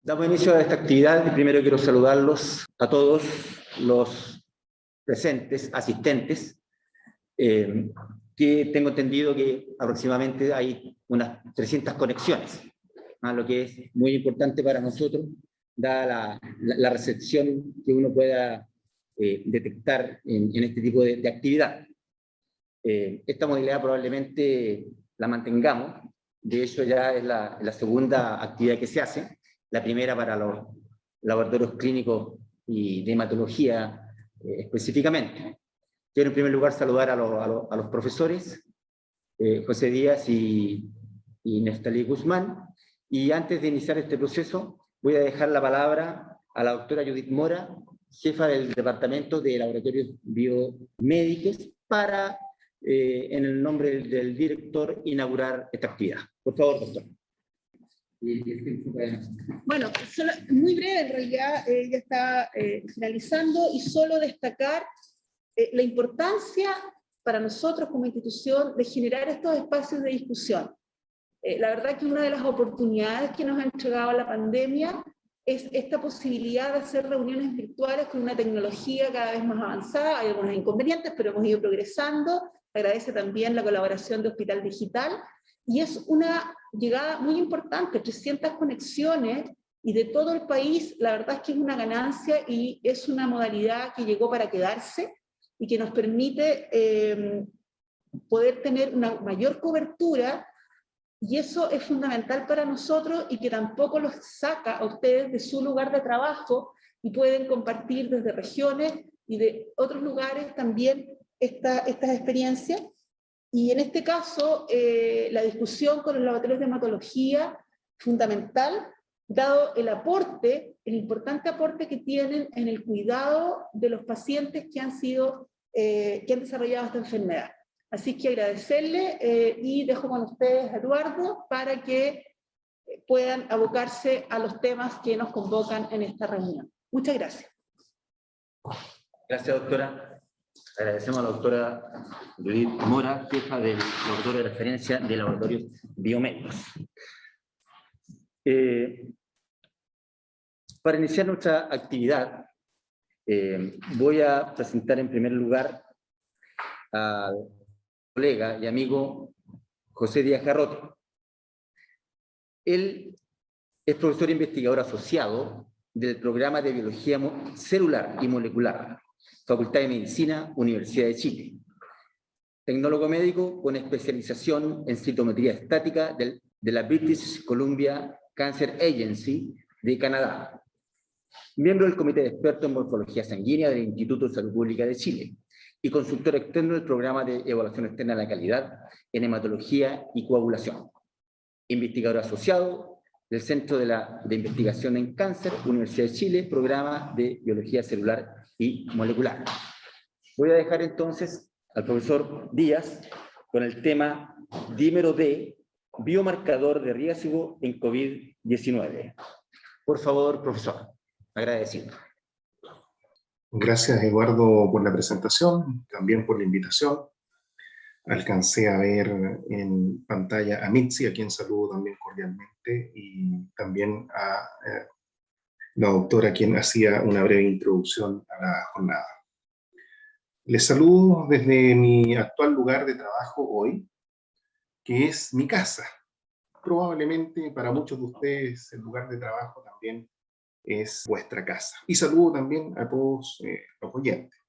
Damos inicio a esta actividad y primero quiero saludarlos a todos los presentes, asistentes, que tengo entendido que aproximadamente hay unas 300 conexiones, lo que es muy importante para nosotros, dada la recepción que uno pueda detectar en este tipo de actividad. Esta modalidad probablemente la mantengamos, de hecho ya es la segunda actividad que se hace, la primera para los laboratorios clínicos y de hematología específicamente. Quiero en primer lugar saludar a los profesores, José Díaz y Neftalí Guzmán, y antes de iniciar este proceso voy a dejar la palabra a la doctora Judith Mora, jefa del Departamento de Laboratorios Biomédicos, para, en el nombre del director, inaugurar esta actividad. Por favor, doctor. Bueno, muy breve, en realidad ya está finalizando, y solo destacar la importancia para nosotros como institución de generar estos espacios de discusión. La verdad que una de las oportunidades que nos ha entregado la pandemia es esta posibilidad de hacer reuniones virtuales con una tecnología cada vez más avanzada. Hay algunos inconvenientes, pero hemos ido progresando. Agradece también la colaboración de Hospital Digital, y es una llegada muy importante, 300 conexiones, y de todo el país. La verdad es que es una ganancia y es una modalidad que llegó para quedarse y que nos permite poder tener una mayor cobertura, y eso es fundamental para nosotros, y que tampoco los saca a ustedes de su lugar de trabajo, y pueden compartir desde regiones y de otros lugares también estas experiencias. Y en este caso, la discusión con los laboratorios de hematología, fundamental, dado el aporte, el importante aporte que tienen en el cuidado de los pacientes que han desarrollado esta enfermedad. Así que agradecerle, y dejo con ustedes a Eduardo para que puedan abocarse a los temas que nos convocan en esta reunión. Muchas gracias. Gracias, doctora. Agradecemos a la doctora Judith Mora, jefa del laboratorio de referencia de laboratorios biomédicos. Para iniciar nuestra actividad, voy a presentar en primer lugar al colega y amigo José Díaz Garrote. Él es profesor e investigador asociado del programa de Biología Celular y Molecular, Facultad de Medicina, Universidad de Chile. Tecnólogo médico con especialización en citometría estática de la British Columbia Cancer Agency de Canadá. Miembro del Comité de Expertos en Morfología Sanguínea del Instituto de Salud Pública de Chile y consultor externo del Programa de Evaluación Externa de la Calidad en Hematología y Coagulación. Investigador asociado del Centro de Investigación en Cáncer, Universidad de Chile, Programa de Biología Celular y Molecular. Voy a dejar entonces al profesor Díaz con el tema dímero D, biomarcador de riesgo en COVID-19. Por favor, profesor. Agradecido. Gracias, Eduardo, por la presentación, también por la invitación. Alcancé a ver en pantalla a Mitzi, a quien saludo también cordialmente, y también a la doctora, quien hacía una breve introducción a la jornada. Les saludo desde mi actual lugar de trabajo hoy, que es mi casa. Probablemente para muchos de ustedes el lugar de trabajo también es vuestra casa. Y saludo también a todos los oyentes.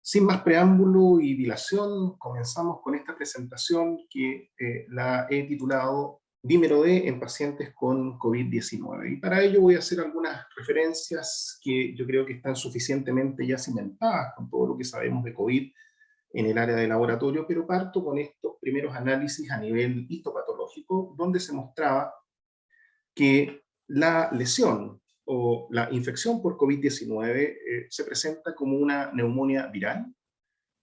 Sin más preámbulo y dilación, comenzamos con esta presentación que la he titulado Dímero D en pacientes con COVID-19. Y para ello voy a hacer algunas referencias que yo creo que están suficientemente ya cimentadas con todo lo que sabemos de COVID en el área de laboratorio, pero parto con estos primeros análisis a nivel histopatológico, donde se mostraba que la lesión o la infección por COVID-19 se presenta como una neumonía viral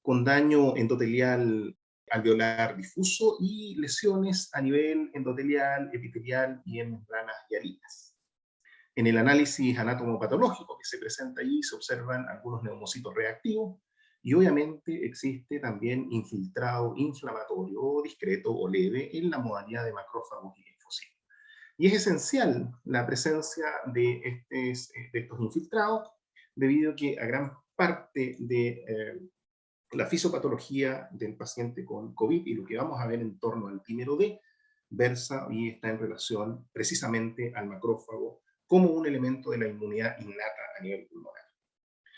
con daño endotelial alveolar difuso y lesiones a nivel endotelial, epitelial y en membranas hialinas. En el análisis anatomopatológico que se presenta allí se observan algunos neumocitos reactivos y obviamente existe también infiltrado inflamatorio discreto o leve en la modalidad de macrófagos y linfocitos. Y es esencial la presencia de estos infiltrados, debido a que a gran parte de la fisiopatología del paciente con COVID y lo que vamos a ver en torno al dímero D versa y está en relación precisamente al macrófago como un elemento de la inmunidad innata a nivel pulmonar.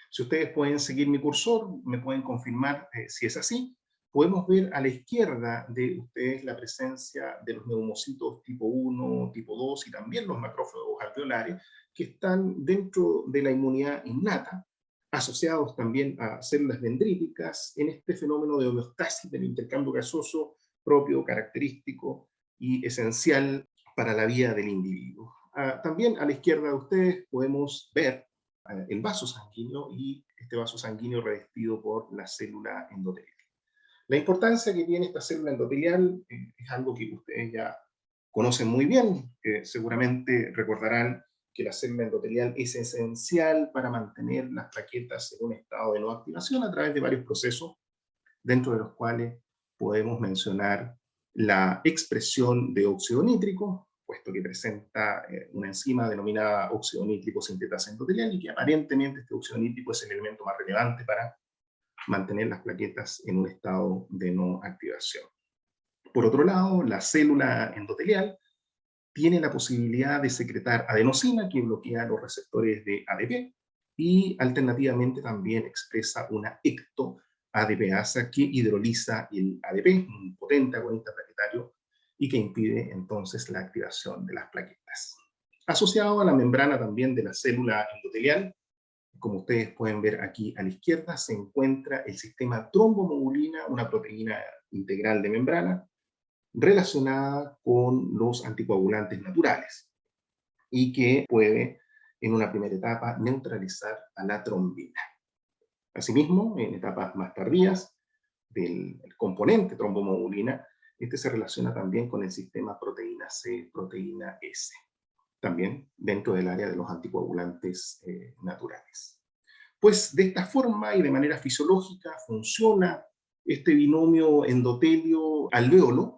Si ustedes pueden seguir mi cursor, me pueden confirmar si es así. Podemos ver a la izquierda de ustedes la presencia de los neumocitos tipo 1, tipo 2 y también los macrófagos alveolares que están dentro de la inmunidad innata, asociados también a células dendríticas en este fenómeno de homeostasis del intercambio gaseoso propio, característico y esencial para la vida del individuo. También a la izquierda de ustedes podemos ver el vaso sanguíneo y este vaso sanguíneo revestido por la célula endotelial. La importancia que tiene esta célula endotelial es algo que ustedes ya conocen muy bien, que seguramente recordarán que la célula endotelial es esencial para mantener las plaquetas en un estado de no activación a través de varios procesos, dentro de los cuales podemos mencionar la expresión de óxido nítrico, puesto que presenta una enzima denominada óxido nítrico sintetasa endotelial y que aparentemente este óxido nítrico es el elemento más relevante para mantener las plaquetas en un estado de no activación. Por otro lado, la célula endotelial tiene la posibilidad de secretar adenosina, que bloquea los receptores de ADP, y alternativamente también expresa una ecto-ADPasa que hidroliza el ADP, un potente agonista plaquetario, y que impide entonces la activación de las plaquetas. Asociado a la membrana también de la célula endotelial, como ustedes pueden ver aquí a la izquierda, se encuentra el sistema trombomodulina, una proteína integral de membrana, relacionada con los anticoagulantes naturales y que puede, en una primera etapa, neutralizar a la trombina. Asimismo, en etapas más tardías del componente trombomodulina, este se relaciona también con el sistema proteína C, proteína S, también dentro del área de los anticoagulantes naturales. Pues de esta forma y de manera fisiológica funciona este binomio endotelio-alvéolo,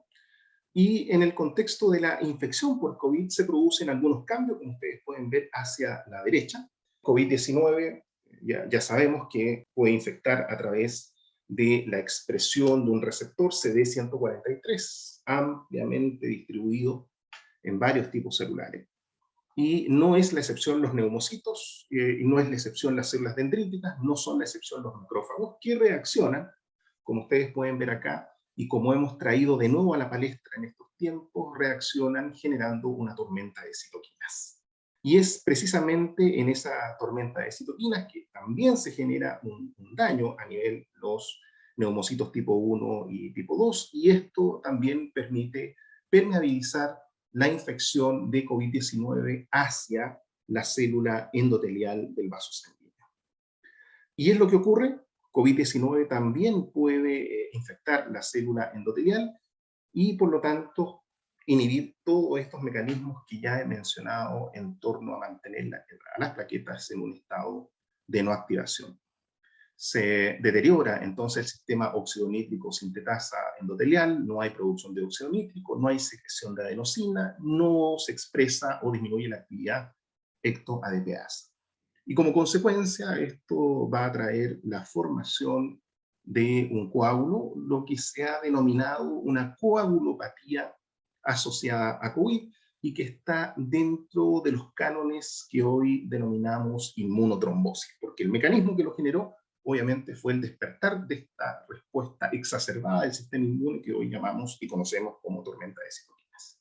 y en el contexto de la infección por COVID se producen algunos cambios, como ustedes pueden ver hacia la derecha. COVID-19 ya sabemos que puede infectar a través de la expresión de un receptor CD143, ampliamente distribuido en varios tipos celulares. Y no es la excepción los neumocitos, y no es la excepción las células dendríticas, no son la excepción los macrófagos, que reaccionan, como ustedes pueden ver acá, y como hemos traído de nuevo a la palestra en estos tiempos, reaccionan generando una tormenta de citoquinas. Y es precisamente en esa tormenta de citoquinas que también se genera un daño a nivel de los neumocitos tipo 1 y tipo 2, y esto también permite permeabilizar la infección de COVID-19 hacia la célula endotelial del vaso sanguíneo. ¿Y es lo que ocurre? COVID-19 también puede infectar la célula endotelial y por lo tanto inhibir todos estos mecanismos que ya he mencionado en torno a mantener a las plaquetas en un estado de no activación. Se deteriora entonces el sistema óxido nítrico sintetasa endotelial, no hay producción de óxido nítrico, no hay secreción de adenosina, no se expresa o disminuye la actividad ecto-ADPasa. Y como consecuencia, esto va a traer la formación de un coágulo, lo que se ha denominado una coagulopatía asociada a COVID y que está dentro de los cánones que hoy denominamos inmunotrombosis, porque el mecanismo que lo generó obviamente fue el despertar de esta respuesta exacerbada del sistema inmune que hoy llamamos y conocemos como tormenta de citoquinas.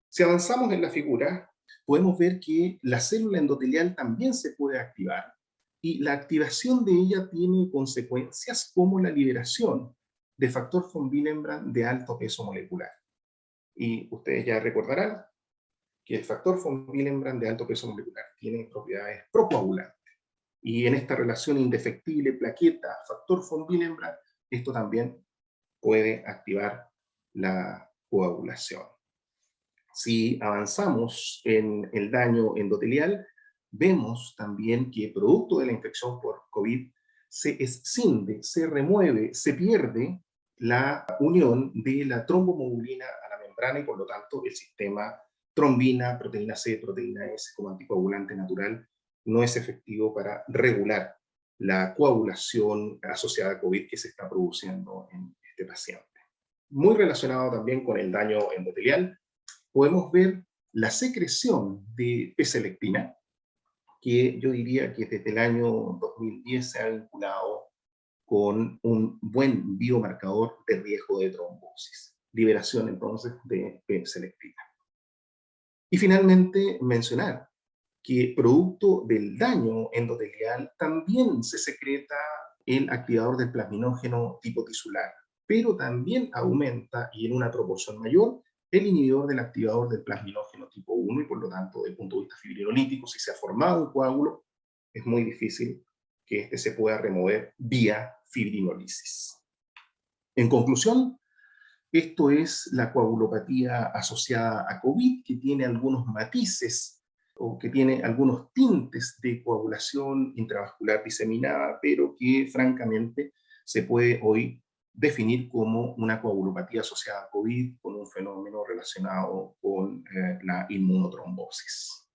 Si avanzamos en la figura, podemos ver que la célula endotelial también se puede activar y la activación de ella tiene consecuencias como la liberación de factor von Willebrand de alto peso molecular. Y ustedes ya recordarán que el factor von Willebrand de alto peso molecular tiene propiedades procoagulantes. Y en esta relación indefectible plaqueta-factor von Willebrand, esto también puede activar la coagulación. Si avanzamos en el daño endotelial, vemos también que producto de la infección por COVID se escinde, se remueve, se pierde la unión de la trombomodulina a la membrana y por lo tanto el sistema trombina, proteína C, proteína S como anticoagulante natural no es efectivo para regular la coagulación asociada a COVID que se está produciendo en este paciente. Muy relacionado también con el daño endotelial, podemos ver la secreción de P-selectina, que yo diría que desde el año 2010 se ha vinculado con un buen biomarcador de riesgo de trombosis. Liberación entonces de P-selectina. Y finalmente mencionar que producto del daño endotelial también se secreta el activador del plasminógeno tipo tisular, pero también aumenta, y en una proporción mayor, el inhibidor del activador del plasminógeno tipo 1, y por lo tanto, desde el punto de vista fibrinolítico, si se ha formado un coágulo, es muy difícil que este se pueda remover vía fibrinolisis. En conclusión, esto es la coagulopatía asociada a COVID, que tiene algunos matices o que tiene algunos tintes de coagulación intravascular diseminada, pero que francamente se puede hoy definir como una coagulopatía asociada a COVID con un fenómeno relacionado con la inmunotrombosis.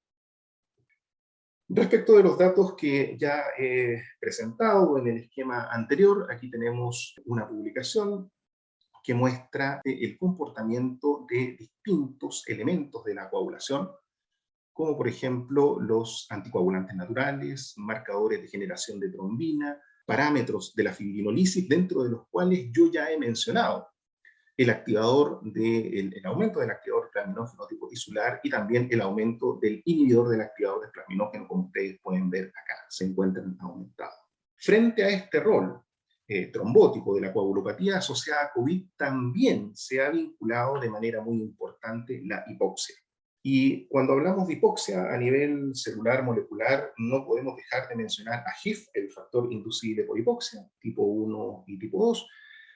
Respecto de los datos que ya he presentado en el esquema anterior, aquí tenemos una publicación que muestra el comportamiento de distintos elementos de la coagulación, como por ejemplo los anticoagulantes naturales, marcadores de generación de trombina, parámetros de la fibrinolisis, dentro de los cuales yo ya he mencionado el aumento del activador plasminógeno tipo tisular y también el aumento del inhibidor del activador del plasminógeno, como ustedes pueden ver acá, se encuentran aumentados. Frente a este rol trombótico de la coagulopatía asociada a COVID, también se ha vinculado de manera muy importante la hipoxia. Y cuando hablamos de hipoxia a nivel celular molecular, no podemos dejar de mencionar a HIF, el factor inducible por hipoxia, tipo 1 y tipo 2,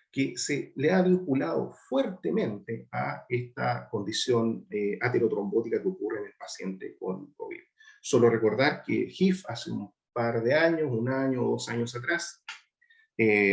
que se le ha vinculado fuertemente a esta condición aterotrombótica que ocurre en el paciente con COVID. Solo recordar que HIF hace un par de años, un año o 2 años atrás,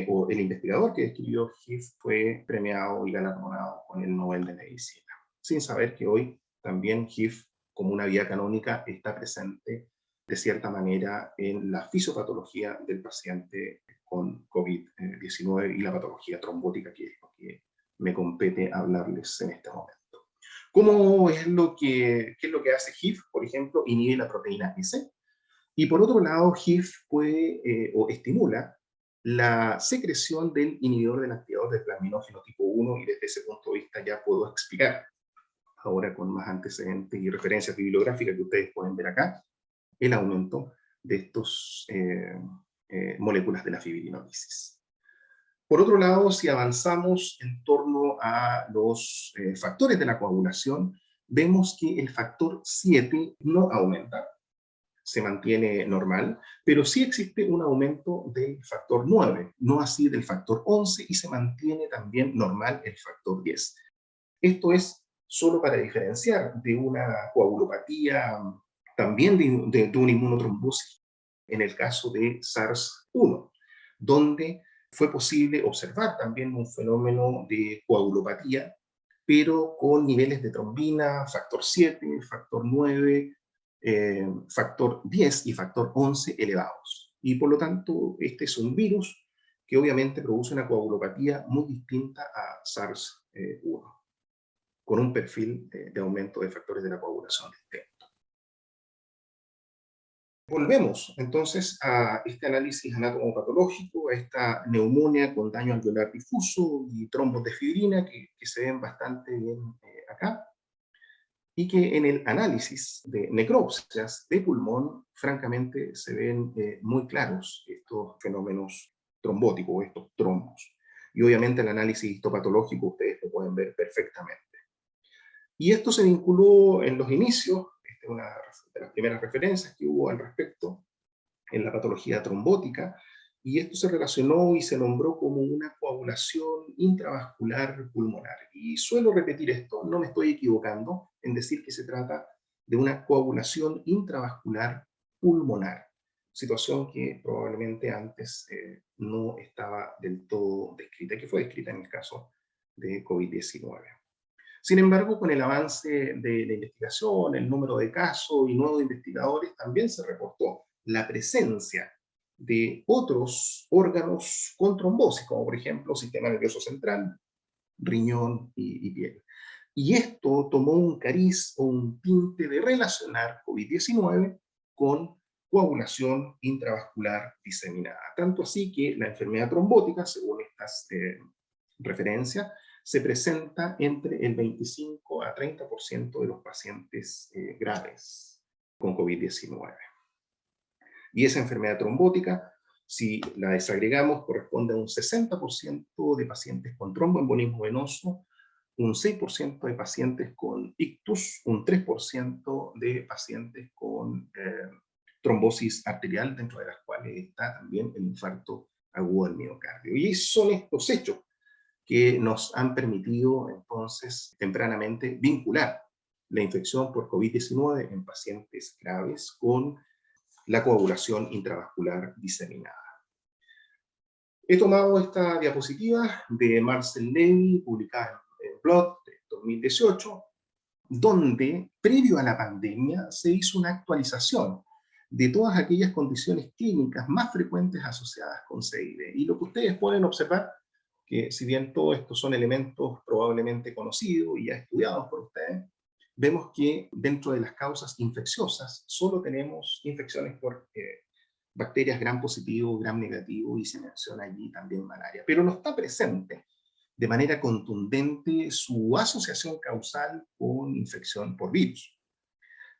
o el investigador que describió HIF fue premiado y galardonado con el Nobel de Medicina, sin saber que hoy también HIF, como una vía canónica, está presente de cierta manera en la fisiopatología del paciente con COVID-19 y la patología trombótica, que es lo que me compete hablarles en este momento. ¿Qué es lo que hace HIF? Por ejemplo, inhibe la proteína S. Y por otro lado, HIF puede o estimula la secreción del inhibidor del activador del plasminógeno tipo 1, y desde ese punto de vista ya puedo explicar, ahora con más antecedentes y referencias bibliográficas que ustedes pueden ver acá, el aumento de estas moléculas de la fibrinolisis. Por otro lado, si avanzamos en torno a los factores de la coagulación, vemos que el factor 7 no aumenta, se mantiene normal, pero sí existe un aumento del factor 9, no así del factor 11, y se mantiene también normal el factor 10. Esto es solo para diferenciar de una coagulopatía, también de una inmunotrombosis, en el caso de SARS-1, donde fue posible observar también un fenómeno de coagulopatía, pero con niveles de trombina, factor 7, factor 9, factor 10 y factor 11 elevados. Y por lo tanto, este es un virus que obviamente produce una coagulopatía muy distinta a SARS-1, con un perfil de aumento de factores de la coagulación distinto. Volvemos entonces a este análisis anatomopatológico, a esta neumonía con daño alveolar difuso y trombos de fibrina que se ven bastante bien acá, y que en el análisis de necropsias de pulmón, francamente, se ven muy claros estos fenómenos trombóticos, estos trombos. Y obviamente el análisis histopatológico ustedes lo pueden ver perfectamente. Y esto se vinculó en los inicios, esta es una de las primeras referencias que hubo al respecto en la patología trombótica, y esto se relacionó y se nombró como una coagulación intravascular pulmonar. Y suelo repetir esto, no me estoy equivocando en decir que se trata de una coagulación intravascular pulmonar, situación que probablemente antes no estaba del todo descrita, que fue descrita en el caso de COVID-19. Sin embargo, con el avance de la investigación, el número de casos y nuevos investigadores, también se reportó la presencia de otros órganos con trombosis, como por ejemplo sistema nervioso central, riñón y piel. Y esto tomó un cariz o un tinte de relacionar COVID-19 con coagulación intravascular diseminada. Tanto así que la enfermedad trombótica, según estas referencias, se presenta entre el 25 a 30% de los pacientes graves con COVID-19. Y esa enfermedad trombótica, si la desagregamos, corresponde a un 60% de pacientes con tromboembolismo venoso, un 6% de pacientes con ictus, un 3% de pacientes con trombosis arterial, dentro de las cuales está también el infarto agudo del miocardio. Y son estos hechos que nos han permitido entonces tempranamente vincular la infección por COVID-19 en pacientes graves con la coagulación intravascular diseminada. He tomado esta diapositiva de Marcel Levy, publicada en Blood de 2018, donde previo a la pandemia se hizo una actualización de todas aquellas condiciones clínicas más frecuentes asociadas con CID. Y lo que ustedes pueden observar, que si bien todos estos son elementos probablemente conocidos y ya estudiados por ustedes, vemos que dentro de las causas infecciosas solo tenemos infecciones por bacterias gram positivo, gram negativo, y se menciona allí también malaria. Pero no está presente de manera contundente su asociación causal con infección por virus.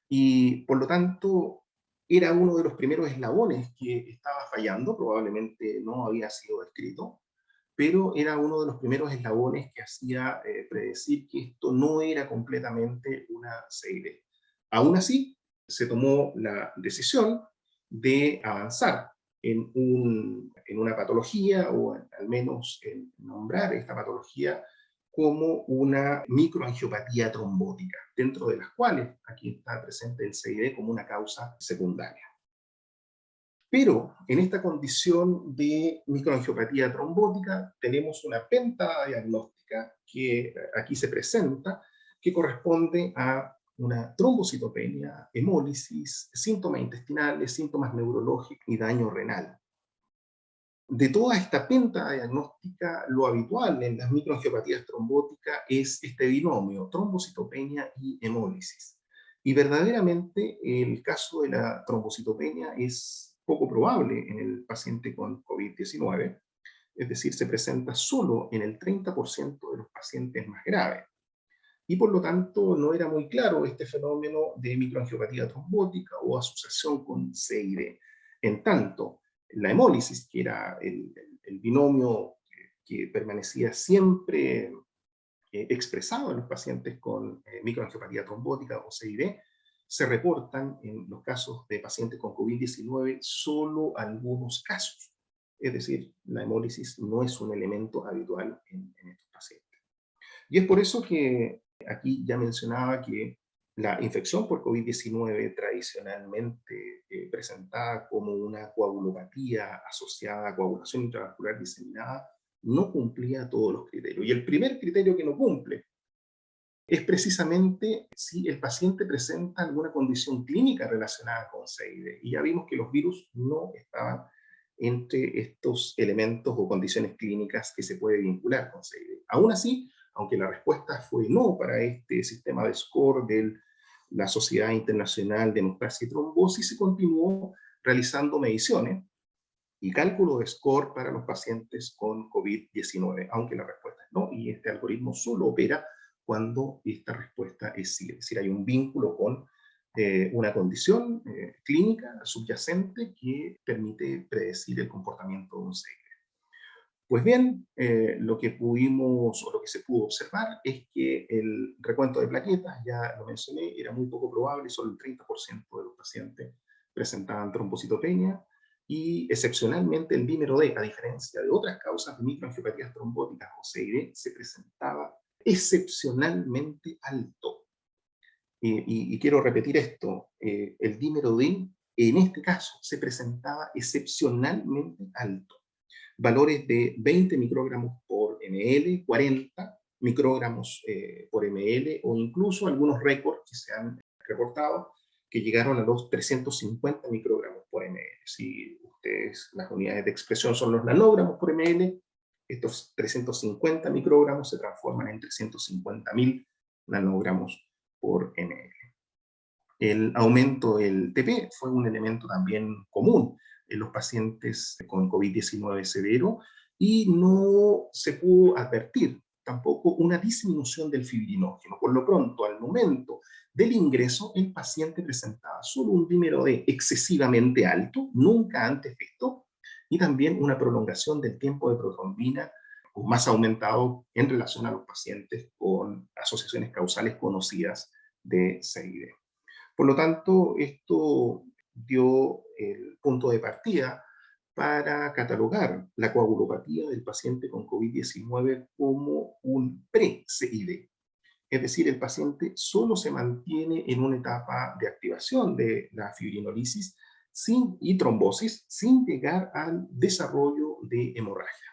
Y por lo tanto, era uno de los primeros eslabones que estaba fallando, probablemente no había sido descrito, pero era uno de los primeros eslabones que hacía predecir que esto no era completamente una CID. Aún así, se tomó la decisión de avanzar en una patología, o al menos en nombrar esta patología como una microangiopatía trombótica, dentro de las cuales aquí está presente el CID como una causa secundaria. Pero en esta condición de microangiopatía trombótica tenemos una pentadiagnóstica que aquí se presenta, que corresponde a una trombocitopenia, hemólisis, síntomas intestinales, síntomas neurológicos y daño renal. De toda esta pentadiagnóstica, lo habitual en las microangiopatías trombóticas es este binomio, trombocitopenia y hemólisis. Y verdaderamente el caso de la trombocitopenia es poco probable en el paciente con COVID-19, es decir, se presenta solo en el 30% de los pacientes más graves. Y por lo tanto no era muy claro este fenómeno de microangiopatía trombótica o asociación con CID. En tanto, la hemólisis, que era el binomio que permanecía siempre expresado en los pacientes con microangiopatía trombótica o CID, se reportan en los casos de pacientes con COVID-19 solo algunos casos. Es decir, la hemólisis no es un elemento habitual en estos pacientes. Y es por eso que aquí ya mencionaba que la infección por COVID-19 tradicionalmente presentada como una coagulopatía asociada a coagulación intravascular diseminada no cumplía todos los criterios. Y el primer criterio que no cumple es precisamente si el paciente presenta alguna condición clínica relacionada con CID. Y ya vimos que los virus no estaban entre estos elementos o condiciones clínicas que se puede vincular con CID. Aún así, aunque la respuesta fue no para este sistema de score de la Sociedad Internacional de Hemostasia y Trombosis, se continuó realizando mediciones y cálculo de score para los pacientes con COVID-19, aunque la respuesta es no, y este algoritmo solo opera cuando esta respuesta es sí, es decir, hay un vínculo con una condición clínica subyacente que permite predecir el comportamiento de un CID. Pues bien, lo que pudimos, o lo que se pudo observar, es que el recuento de plaquetas, ya lo mencioné, era muy poco probable, solo el 30% de los pacientes presentaban trombocitopenia, y excepcionalmente el dímero D, a diferencia de otras causas de microangiopatías trombóticas o CID, se presentaba excepcionalmente alto. Y quiero repetir esto, el dímero D en este caso se presentaba excepcionalmente alto. Valores de 20 microgramos por ml, 40, microgramos por ml, o incluso algunos récords que se han reportado que llegaron a los 350 microgramos por ml. Si ustedes, las unidades de expresión son los nanogramos por ml, estos 350 microgramos se transforman en 350.000 nanogramos por ml. El aumento del TP fue un elemento también común en los pacientes con COVID-19 severo, y no se pudo advertir tampoco una disminución del fibrinógeno. Por lo pronto, al momento del ingreso, el paciente presentaba solo un dímero D excesivamente alto, nunca antes visto, y también una prolongación del tiempo de protrombina más aumentado en relación a los pacientes con asociaciones causales conocidas de CID. Por lo tanto, esto dio el punto de partida para catalogar la coagulopatía del paciente con COVID-19 como un pre-CID. Es decir, el paciente solo se mantiene en una etapa de activación de la fibrinolisis y trombosis sin llegar al desarrollo de hemorragia.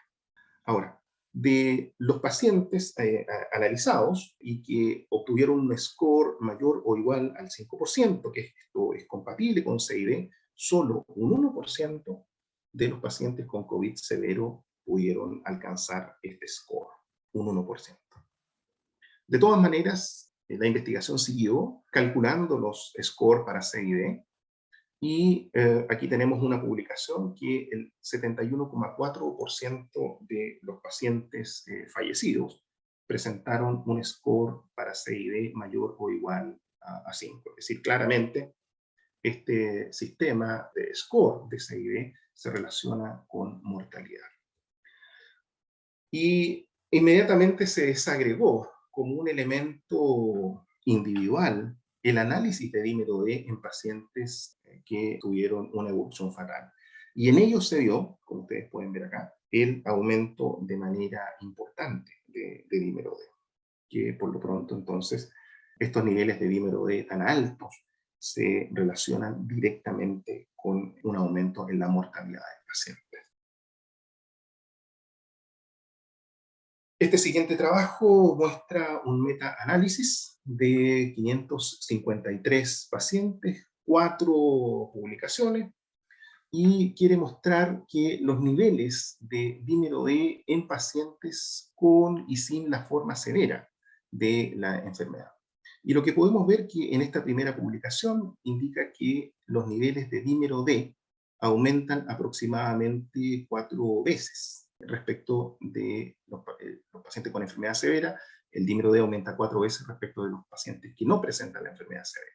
Ahora, de los pacientes analizados y que obtuvieron un score mayor o igual al 5%, que esto es compatible con CID, solo un 1% de los pacientes con COVID severo pudieron alcanzar este score, un 1%. De todas maneras, la investigación siguió calculando los scores para CID, y aquí tenemos una publicación que el 71,4% de los pacientes fallecidos presentaron un score para CID mayor o igual a 5. Es decir, claramente este sistema de score de CID se relaciona con mortalidad. Y inmediatamente se desagregó como un elemento individual el análisis de dímero D en pacientes que tuvieron una evolución fatal. Y en ello se dio, como ustedes pueden ver acá, el aumento de manera importante de dímero D, que por lo pronto entonces estos niveles de dímero D tan altos se relacionan directamente con un aumento en la mortalidad del paciente. Este siguiente trabajo muestra un metaanálisis de 553 pacientes, 4 publicaciones, y quiere mostrar que los niveles de dímero D en pacientes con y sin la forma severa de la enfermedad. Y lo que podemos ver que en esta primera publicación indica que los niveles de dímero D aumentan aproximadamente 4 veces. Respecto de los pacientes con enfermedad severa, el dímero D aumenta 4 veces respecto de los pacientes que no presentan la enfermedad severa.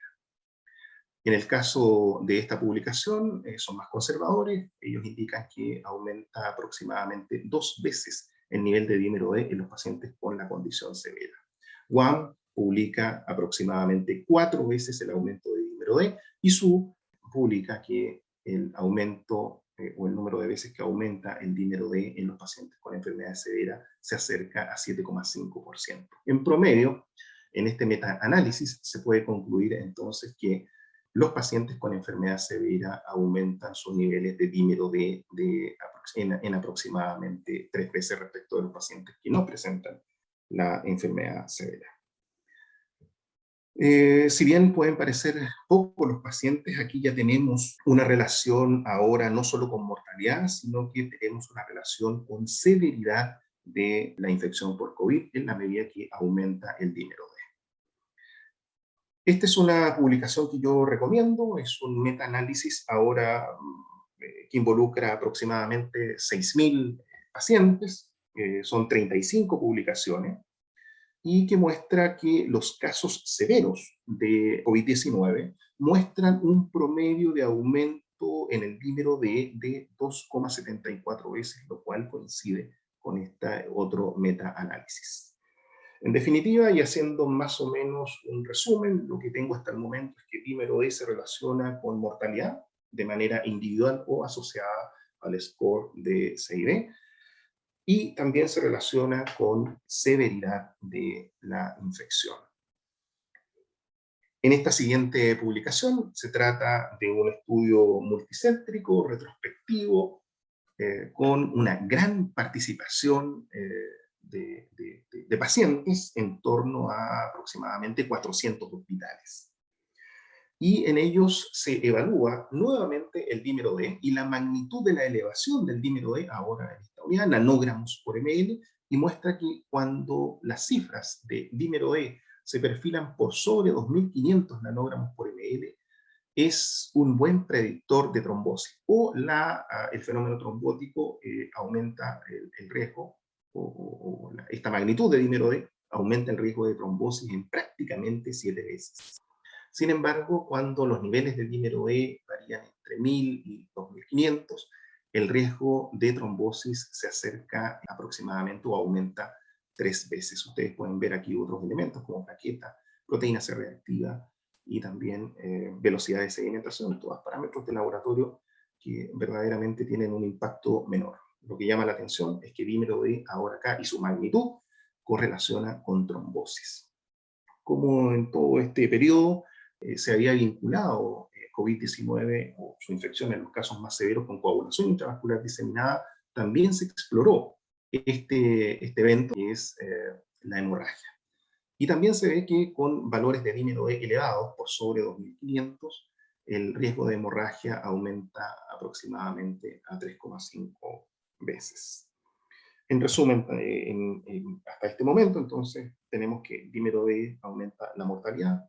En el caso de esta publicación, son más conservadores. Ellos indican que aumenta aproximadamente 2 veces el nivel de dímero D en los pacientes con la condición severa. WAM publica aproximadamente 4 veces el aumento de dímero D, y SU publica que el aumento o el número de veces que aumenta el dímero D en los pacientes con enfermedad severa se acerca a 7,5%. En promedio, en este metaanálisis se puede concluir entonces que los pacientes con enfermedad severa aumentan sus niveles de dímero D en aproximadamente 3 veces respecto de los pacientes que no presentan la enfermedad severa. Si bien pueden parecer pocos los pacientes, aquí ya tenemos una relación ahora no solo con mortalidad, sino que tenemos una relación con severidad de la infección por COVID en la medida que aumenta el dímero D. Esta es una publicación que yo recomiendo, es un metaanálisis ahora que involucra aproximadamente 6.000 pacientes, son 35 publicaciones, y que muestra que los casos severos de COVID-19 muestran un promedio de aumento en el dímero D de 2,74 veces, lo cual coincide con este otro metaanálisis. En definitiva, y haciendo más o menos un resumen, lo que tengo hasta el momento es que dímero D se relaciona con mortalidad de manera individual o asociada al score de CID, y también se relaciona con severidad de la infección. En esta siguiente publicación se trata de un estudio multicéntrico, retrospectivo, con una gran participación de pacientes en torno a aproximadamente 400 hospitales. Y en ellos se evalúa nuevamente el dímero D y la magnitud de la elevación del dímero D, ahora en esta unidad, nanogramos por ml, y muestra que cuando las cifras de dímero D se perfilan por sobre 2.500 nanogramos por ml, es un buen predictor de trombosis, o el fenómeno trombótico aumenta el riesgo, esta magnitud de dímero D aumenta el riesgo de trombosis en prácticamente 7 veces. Sin embargo, cuando los niveles de dímero D varían entre 1.000 y 2.500, el riesgo de trombosis se acerca aproximadamente o aumenta 3 veces. Ustedes pueden ver aquí otros elementos como plaqueta, proteína C reactiva y también velocidad de sedimentación, todos parámetros de laboratorio que verdaderamente tienen un impacto menor. Lo que llama la atención es que dímero D ahora acá y su magnitud correlaciona con trombosis. Como en todo este periodo se había vinculado COVID-19 o su infección en los casos más severos con coagulación intravascular diseminada, también se exploró este evento que es la hemorragia. Y también se ve que con valores de dímero D elevados por sobre 2.500, el riesgo de hemorragia aumenta aproximadamente a 3,5 veces. En resumen, hasta este momento, entonces, tenemos que dímero D aumenta la mortalidad,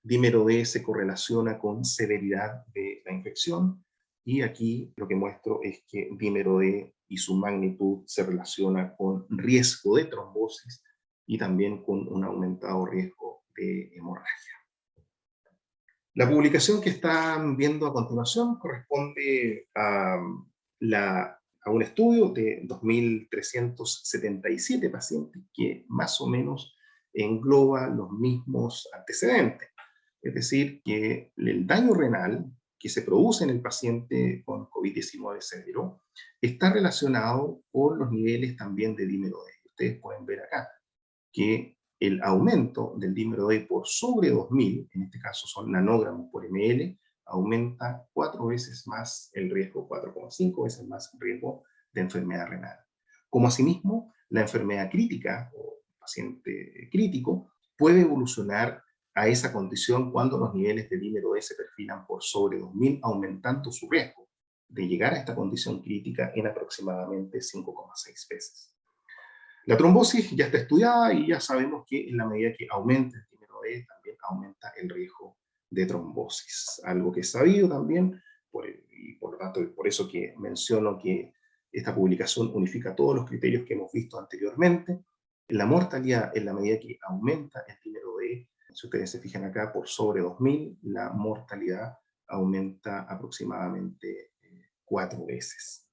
dímero D se correlaciona con severidad de la infección, y aquí lo que muestro es que dímero D y su magnitud se relaciona con riesgo de trombosis y también con un aumentado riesgo de hemorragia. La publicación que están viendo a continuación corresponde a un estudio de 2.377 pacientes que más o menos engloba los mismos antecedentes. Es decir, que el daño renal que se produce en el paciente con COVID-19 severo está relacionado con los niveles también de dímero D. Ustedes pueden ver acá que el aumento del dímero D por sobre 2.000, en este caso son nanogramos por ml, aumenta 4 veces más el riesgo, 4,5 veces más el riesgo de enfermedad renal. Como asimismo, la enfermedad crítica o paciente crítico puede evolucionar a esa condición cuando los niveles de dímero D se perfilan por sobre 2.000, aumentando su riesgo de llegar a esta condición crítica en aproximadamente 5,6 veces. La trombosis ya está estudiada y ya sabemos que en la medida que aumenta el dímero D, también aumenta el riesgo de trombosis. Algo que es sabido también, y por lo tanto, por eso que menciono que esta publicación unifica todos los criterios que hemos visto anteriormente. La mortalidad, en la medida que aumenta el dímero D, si ustedes se fijan acá, por sobre 2.000, la mortalidad aumenta aproximadamente 4 veces.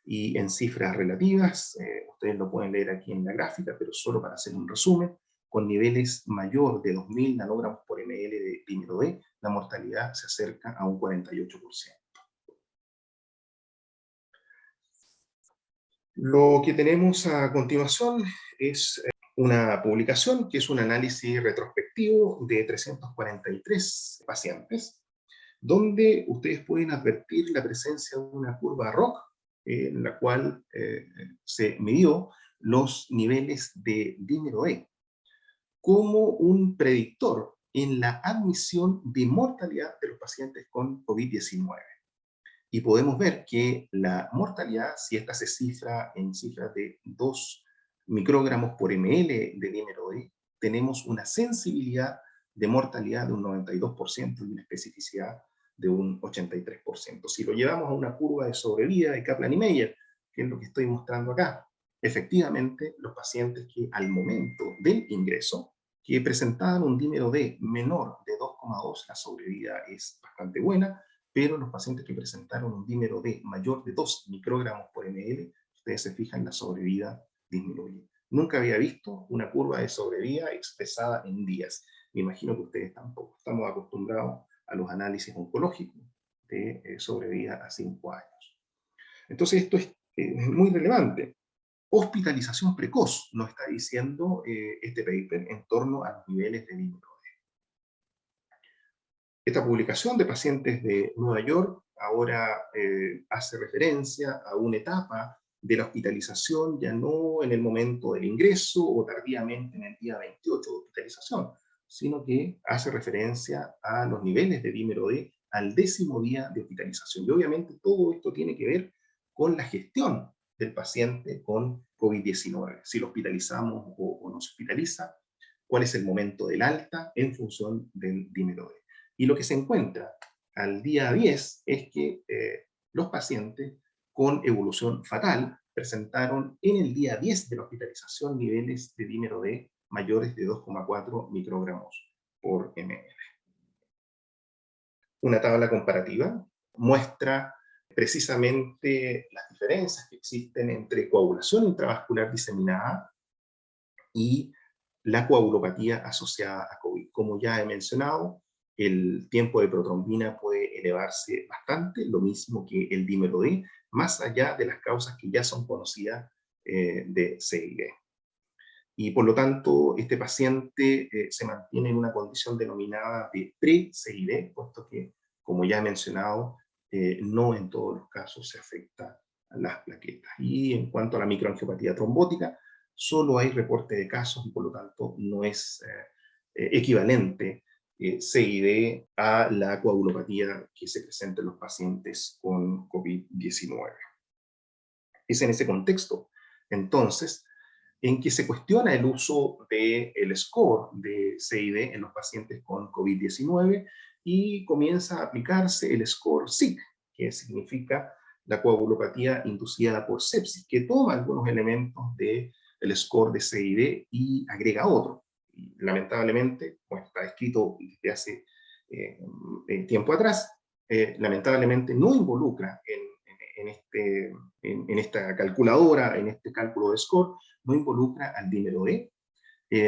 Y en cifras relativas, ustedes lo pueden leer aquí en la gráfica, pero solo para hacer un resumen, con niveles mayor de 2.000 nanogramos por ml de dímero D, la mortalidad se acerca a un 48%. Lo que tenemos a continuación es una publicación que es un análisis retrospectivo de 343 pacientes, donde ustedes pueden advertir la presencia de una curva ROC, en la cual se midió los niveles de dímero D como un predictor en la admisión de mortalidad de los pacientes con COVID-19. Y podemos ver que la mortalidad, si esta se cifra en cifras de 2 microgramos por ml de dímero D, tenemos una sensibilidad de mortalidad de un 92% y una especificidad de un 83%. Si lo llevamos a una curva de sobrevida de Kaplan y Meier, que es lo que estoy mostrando acá, efectivamente los pacientes que al momento del ingreso, que presentaban un dímero D menor de 2,2, la sobrevida es bastante buena, pero los pacientes que presentaron un dímero D mayor de 2 microgramos por ml, ustedes se fijan, la sobrevida disminuye. Nunca había visto una curva de sobrevida expresada en días. Me imagino que ustedes tampoco. Estamos acostumbrados a los análisis oncológicos de sobrevida a 5 años. Entonces esto es muy relevante. Hospitalización precoz, nos está diciendo este paper en torno a los niveles de dímero D. Esta publicación de pacientes de Nueva York ahora hace referencia a una etapa de la hospitalización, ya no en el momento del ingreso o tardíamente en el día 28 de hospitalización, sino que hace referencia a los niveles de dímero D al 10º día de hospitalización. Y obviamente todo esto tiene que ver con la gestión del paciente con COVID-19. Si lo hospitalizamos o no se hospitaliza, cuál es el momento del alta en función del dímero D. Y lo que se encuentra al día 10 es que los pacientes con evolución fatal presentaron en el día 10 de la hospitalización niveles de dímero D mayores de 2,4 microgramos por ml. Una tabla comparativa muestra precisamente las diferencias que existen entre coagulación intravascular diseminada y la coagulopatía asociada a COVID. Como ya he mencionado, el tiempo de protrombina puede elevarse bastante, lo mismo que el dímero D, más allá de las causas que ya son conocidas de CID. Y por lo tanto, este paciente se mantiene en una condición denominada de pre-CID, puesto que, como ya he mencionado, no en todos los casos se afecta a las plaquetas. Y en cuanto a la microangiopatía trombótica, solo hay reporte de casos y por lo tanto no es equivalente CID a la coagulopatía que se presenta en los pacientes con COVID-19. Es en ese contexto, entonces, en que se cuestiona el uso del score de CID en los pacientes con COVID-19 y comienza a aplicarse el score SIC, que significa la coagulopatía inducida por sepsis, que toma algunos elementos del score de CID y agrega otro. Y, lamentablemente, como está escrito desde hace tiempo atrás, lamentablemente no involucra en esta calculadora, en este cálculo de score, no involucra al dímero D,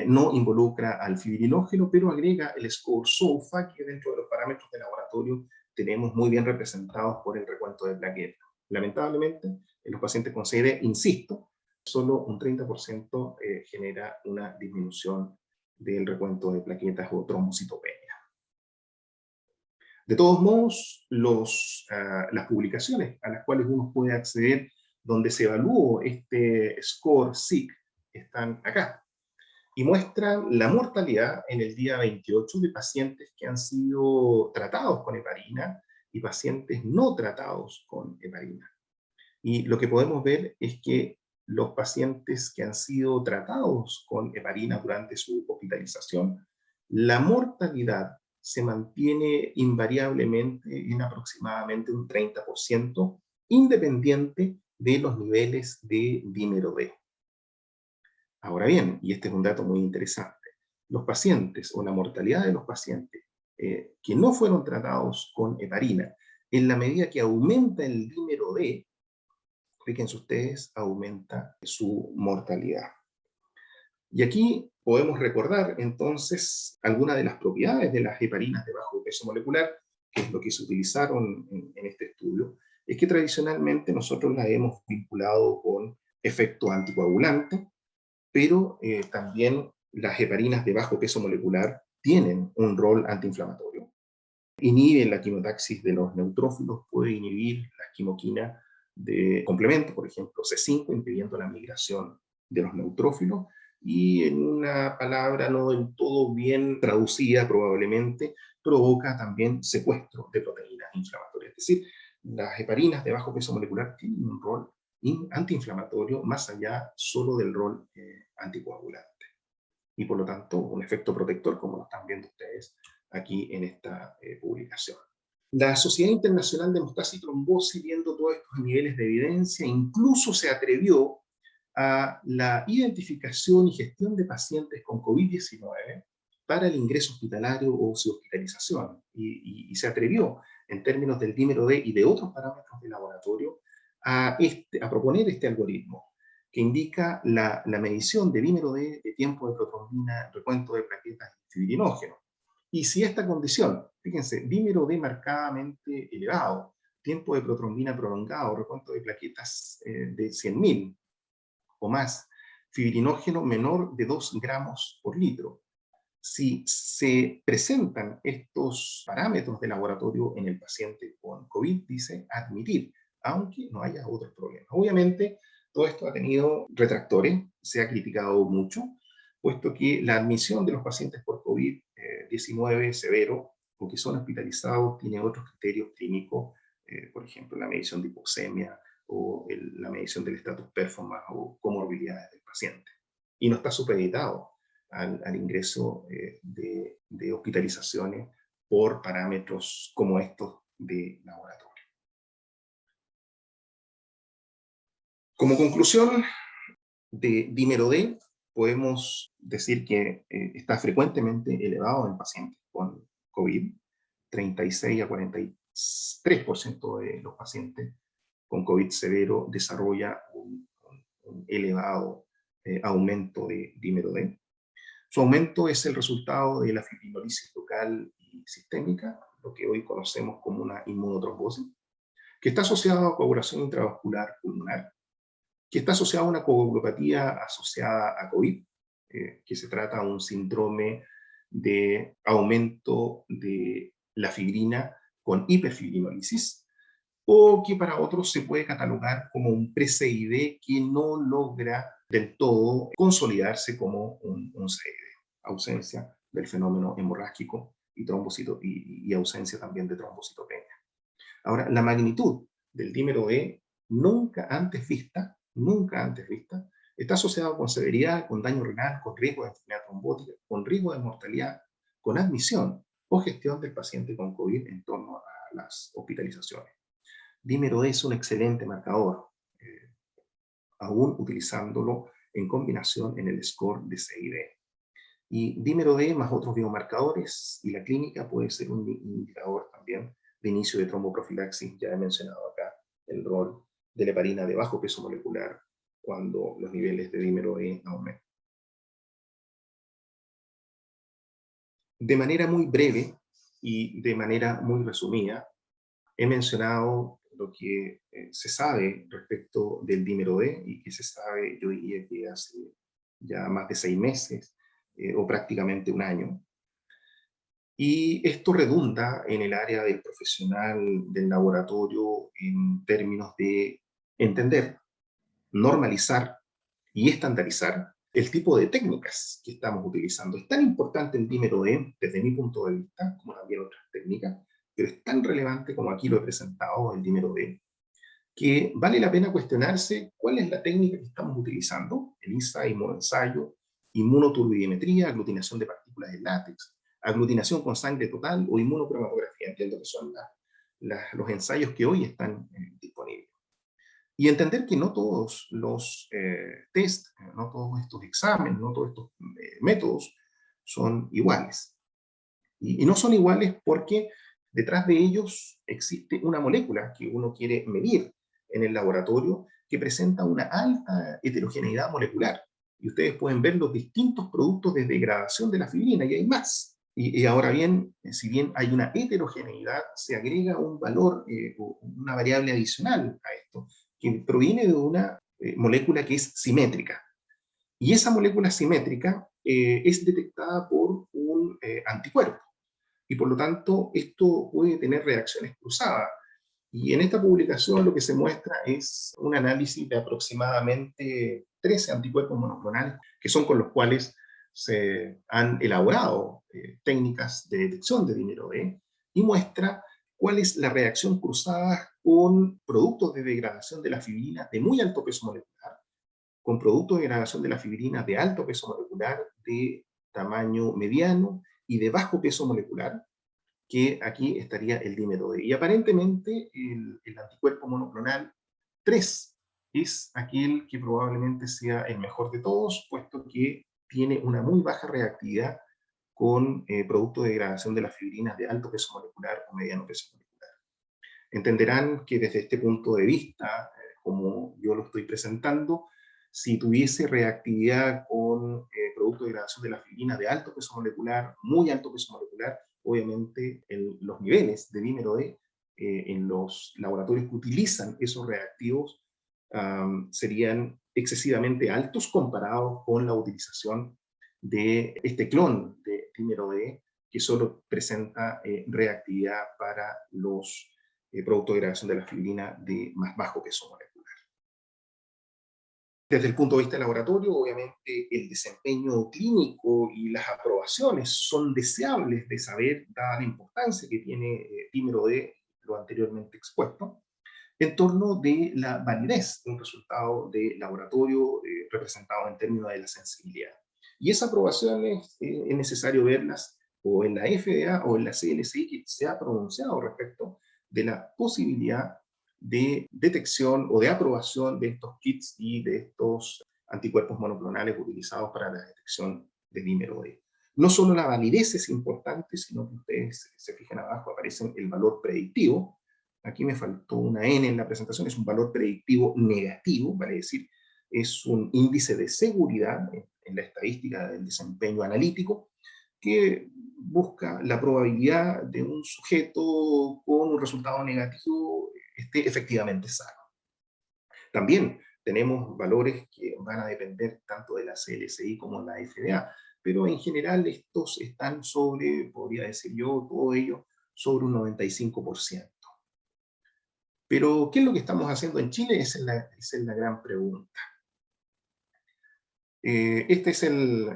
no involucra al fibrinógeno, pero agrega el score SOFA, que dentro de los parámetros de laboratorio tenemos muy bien representados por el recuento de plaquetas. Lamentablemente, en los pacientes con CID, insisto, solo un 30% genera una disminución del recuento de plaquetas o trombocitopenia. De todos modos, las publicaciones a las cuales uno puede acceder donde se evaluó este score SIC están acá y muestran la mortalidad en el día 28 de pacientes que han sido tratados con heparina y pacientes no tratados con heparina. Y lo que podemos ver es que los pacientes que han sido tratados con heparina durante su hospitalización, la mortalidad se mantiene invariablemente en aproximadamente un 30%, independiente de los niveles de dímero D. Ahora bien, y este es un dato muy interesante, los pacientes o la mortalidad de los pacientes que no fueron tratados con heparina, en la medida que aumenta el dímero D, fíjense ustedes, aumenta su mortalidad. Y aquí podemos recordar entonces algunas de las propiedades de las heparinas de bajo peso molecular, que es lo que se utilizaron en este estudio, es que tradicionalmente nosotros la hemos vinculado con efecto anticoagulante, pero también las heparinas de bajo peso molecular tienen un rol antiinflamatorio. Inhiben la quimiotaxis de los neutrófilos, puede inhibir la quimoquina de complemento, por ejemplo, C5, impidiendo la migración de los neutrófilos, y en una palabra no del todo bien traducida probablemente, provoca también secuestro de proteínas inflamatorias. Es decir, las heparinas de bajo peso molecular tienen un rol antiinflamatorio más allá solo del rol anticoagulante. Y por lo tanto, un efecto protector, como lo están viendo ustedes aquí en esta publicación. La Sociedad Internacional de Hemostasis y Trombosis, viendo todos estos niveles de evidencia, incluso se atrevió a la identificación y gestión de pacientes con COVID-19 para el ingreso hospitalario o su hospitalización. Y se atrevió, en términos del dímero D y de otros parámetros de laboratorio, a proponer este algoritmo que indica la medición de dímero D, de tiempo de protrombina, recuento de plaquetas y fibrinógeno. Y si esta condición, fíjense, dímero D marcadamente elevado, tiempo de protrombina prolongado, recuento de plaquetas de 100.000 o más, fibrinógeno menor de 2 gramos por litro. Si se presentan estos parámetros de laboratorio en el paciente con COVID, dice admitir, aunque no haya otros problemas. Obviamente, Todo esto ha tenido retractores, se ha criticado mucho, puesto que la admisión de los pacientes por COVID-19 severo o que son hospitalizados tiene otros criterios clínicos, por ejemplo, la medición de hipoxemia o la medición del status performance o comorbilidades del paciente. Y no está supeditado al ingreso de hospitalizaciones por parámetros como estos de laboratorio. Como conclusión de dímero D, podemos decir que está frecuentemente elevado en pacientes con COVID. 36 a 43% de los pacientes con COVID severo desarrolla un elevado aumento de dímero D. Su aumento es el resultado de la fibrinolisis local y sistémica, lo que hoy conocemos como una inmunotrombosis, que está asociada a coagulación intravascular pulmonar, que está asociada a una coagulopatía asociada a COVID, que se trata de un síndrome de aumento de la fibrina con hiperfibrinolisis, o que para otros se puede catalogar como un pre-CID que no logra del todo consolidarse como un CID, ausencia del fenómeno hemorrágico y ausencia también de trombocitopenia. Ahora, la magnitud del dímero D nunca antes vista, está asociado con severidad, con daño renal, con riesgo de enfermedad trombótica, con riesgo de mortalidad, con admisión o gestión del paciente con COVID en torno a las hospitalizaciones. Dímero D es un excelente marcador, aún utilizándolo en combinación en el score de CID. Y dímero D más otros biomarcadores y la clínica puede ser un indicador también de inicio de tromboprofilaxis. Ya he mencionado acá el rol de la heparina de bajo peso molecular cuando los niveles de dímero D aumentan. De manera muy breve y de manera muy resumida, he mencionado lo que se sabe respecto del dímero D y que se sabe, yo diría que hace ya más de 6 meses o prácticamente un año. Y esto redunda en el área del profesional del laboratorio en términos de entender, normalizar y estandarizar el tipo de técnicas que estamos utilizando. Es tan importante el dímero D, desde mi punto de vista, como también otras técnicas, pero es tan relevante como aquí lo he presentado, el dímero D, que vale la pena cuestionarse cuál es la técnica que estamos utilizando, ELISA, inmunoensayo, inmunoturbidimetría, aglutinación de partículas de látex, aglutinación con sangre total o inmunocromatografía. Entiendo que son los ensayos que hoy están disponibles. Y entender que no todos los test, no todos estos exámenes, no todos estos métodos son iguales. Y no son iguales porque detrás de ellos existe una molécula que uno quiere medir en el laboratorio que presenta una alta heterogeneidad molecular. Y ustedes pueden ver los distintos productos de degradación de la fibrina, y hay más. Y ahora bien, si bien hay una heterogeneidad, se agrega un valor, una variable adicional a esto, que proviene de una molécula que es simétrica. Y esa molécula simétrica es detectada por un anticuerpo. Y por lo tanto, esto puede tener reacciones cruzadas. Y en esta publicación lo que se muestra es un análisis de aproximadamente 13 anticuerpos monoclonales, que son con los cuales se han elaborado técnicas de detección de dímero D, y muestra cuál es la reacción cruzada con productos de degradación de la fibrina de muy alto peso molecular, con productos de degradación de la fibrina de alto peso molecular, de tamaño mediano y de bajo peso molecular, que aquí estaría el dímero D. Y aparentemente el anticuerpo monoclonal 3 es aquel que probablemente sea el mejor de todos, puesto que tiene una muy baja reactividad con productos de degradación de las fibrinas de alto peso molecular o mediano peso molecular. Entenderán que desde este punto de vista, como yo lo estoy presentando, si tuviese reactividad con productos de degradación de las fibrinas de alto peso molecular, muy alto peso molecular, obviamente los niveles de dímero D en los laboratorios que utilizan esos reactivos serían excesivamente altos comparados con la utilización de este clon de dímero D que solo presenta reactividad para los productos de degradación de la fibrina de más bajo peso molecular. Desde el punto de vista del laboratorio, obviamente el desempeño clínico y las aprobaciones son deseables de saber, dada la importancia que tiene dímero D, lo anteriormente expuesto, en torno de la validez de un resultado de laboratorio representado en términos de la sensibilidad. Y esas aprobaciones es necesario verlas o en la FDA o en la CNCI, que se ha pronunciado respecto de la posibilidad de detección o de aprobación de estos kits y de estos anticuerpos monoclonales utilizados para la detección de dímero D. No solo la validez es importante, sino que ustedes se fijan abajo, aparece el valor predictivo. Aquí me faltó una N en la presentación, es un valor predictivo negativo, vale decir, es un índice de seguridad en la estadística del desempeño analítico que busca la probabilidad de un sujeto con un resultado negativo esté efectivamente sano. También tenemos valores que van a depender tanto de la CLSI como de la FDA, pero en general estos están sobre, podría decir yo, todo ello, sobre un 95%. Pero, ¿qué es lo que estamos haciendo en Chile? Esa es la gran pregunta. Este es el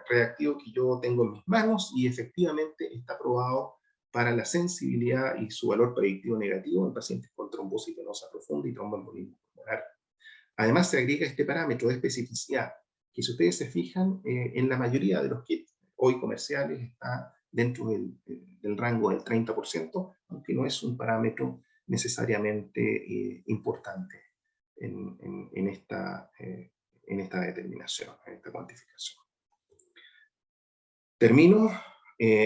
reactivo que yo tengo en mis manos y efectivamente está aprobado para la sensibilidad y su valor predictivo negativo en pacientes con trombosis venosa profunda y tromboembolismo pulmonar. Además, se agrega este parámetro de especificidad, que si ustedes se fijan, en la mayoría de los kits hoy comerciales está dentro del rango del 30%, aunque no es un parámetro necesariamente importante en esta determinación, en esta cuantificación. Termino